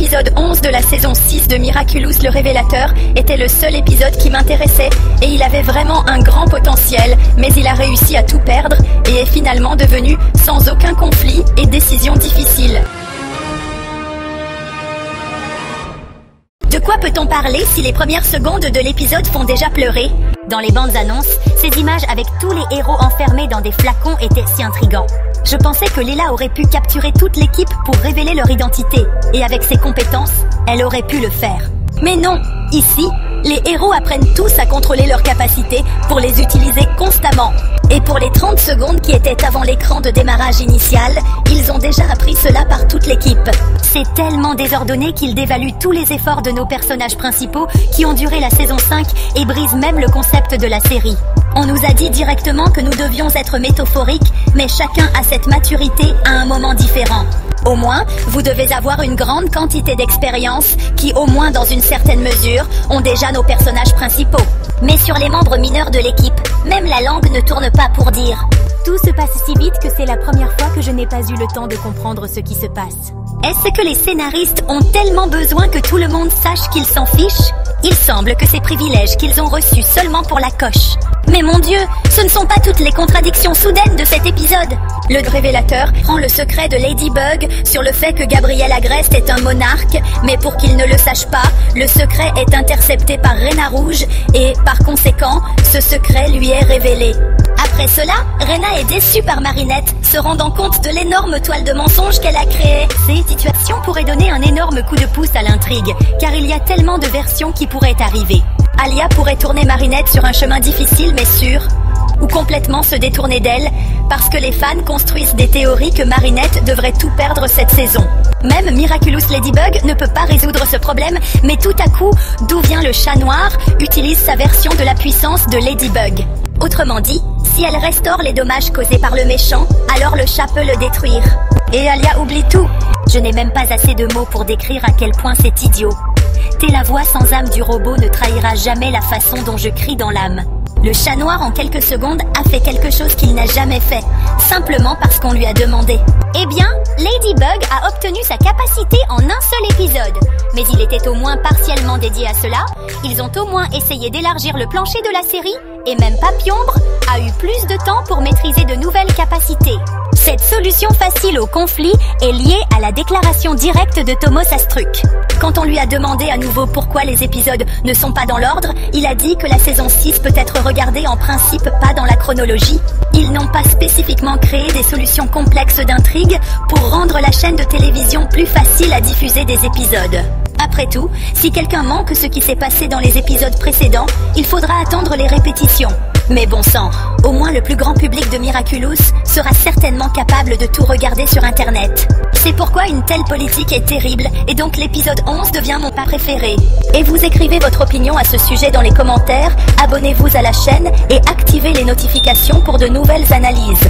L'épisode 11 de la saison 6 de Miraculous le Révélateur était le seul épisode qui m'intéressait et il avait vraiment un grand potentiel, mais il a réussi à tout perdre et est finalement devenu sans aucun conflit et décision difficile. De quoi peut-on parler si les premières secondes de l'épisode font déjà pleurer? Dans les bandes annonces, ces images avec tous les héros enfermés dans des flacons étaient si intrigants. Je pensais que Leela aurait pu capturer toute l'équipe pour révéler leur identité, et avec ses compétences, elle aurait pu le faire. Mais non, ici, les héros apprennent tous à contrôler leurs capacités pour les utiliser constamment. Et pour les 30 secondes qui étaient avant l'écran de démarrage initial, ils ont déjà appris cela par toute l'équipe. C'est tellement désordonné qu'ils dévaluent tous les efforts de nos personnages principaux qui ont duré la saison 5 et brisent même le concept de la série. On nous a dit directement que nous devions être métaphoriques, mais chacun a cette maturité à un moment différent. Au moins, vous devez avoir une grande quantité d'expérience qui, au moins dans une certaine mesure, ont déjà nos personnages principaux. Mais sur les membres mineurs de l'équipe, même la langue ne tourne pas pour dire. Tout se passe si vite que c'est la première fois que je n'ai pas eu le temps de comprendre ce qui se passe. Est-ce que les scénaristes ont tellement besoin que tout le monde sache qu'ils s'en fichent? Il semble que ces privilèges qu'ils ont reçus seulement pour la coche. Mais mon Dieu, ce ne sont pas toutes les contradictions soudaines de cet épisode. Le révélateur prend le secret de Ladybug sur le fait que Gabriel Agreste est un monarque, mais pour qu'il ne le sache pas, le secret est intercepté par Rena Rouge et, par conséquent, ce secret lui est révélé. Après cela, Rena est déçue par Marinette, se rendant compte de l'énorme toile de mensonges qu'elle a créée. Ces situations pourraient donner un énorme coup de pouce à l'intrigue, car il y a tellement de versions qui pourraient arriver. Alia pourrait tourner Marinette sur un chemin difficile mais sûr, ou complètement se détourner d'elle, parce que les fans construisent des théories que Marinette devrait tout perdre cette saison. Même Miraculous Ladybug ne peut pas résoudre ce problème, mais tout à coup, d'où vient le chat noir, utilise sa version de la puissance de Ladybug. Autrement dit, si elle restaure les dommages causés par le méchant, alors le chat peut le détruire. Et Alia oublie tout. Je n'ai même pas assez de mots pour décrire à quel point c'est idiot. T'es la voix sans âme du robot ne trahira jamais la façon dont je crie dans l'âme. Le chat noir en quelques secondes a fait quelque chose qu'il n'a jamais fait, simplement parce qu'on lui a demandé. Eh bien, Ladybug a obtenu sa capacité en un seul épisode. Mais il était au moins partiellement dédié à cela. Ils ont au moins essayé d'élargir le plancher de la série, et même Papillombre a eu plus de temps pour maîtriser de nouvelles capacités. Cette solution facile au conflit est liée à la déclaration directe de Thomas Astruc. Quand on lui a demandé à nouveau pourquoi les épisodes ne sont pas dans l'ordre, il a dit que la saison 6 peut être regardée en principe pas dans la chronologie. Ils n'ont pas spécifiquement créé des solutions complexes d'intrigue pour rendre la chaîne de télévision plus facile à diffuser des épisodes. Après tout, si quelqu'un manque ce qui s'est passé dans les épisodes précédents, il faudra attendre les répétitions. Mais bon sang, au moins le plus grand public de Miraculous sera certainement capable de tout regarder sur internet. C'est pourquoi une telle politique est terrible et donc l'épisode 11 devient mon pas préféré. Et vous écrivez votre opinion à ce sujet dans les commentaires, abonnez-vous à la chaîne et activez les notifications pour de nouvelles analyses.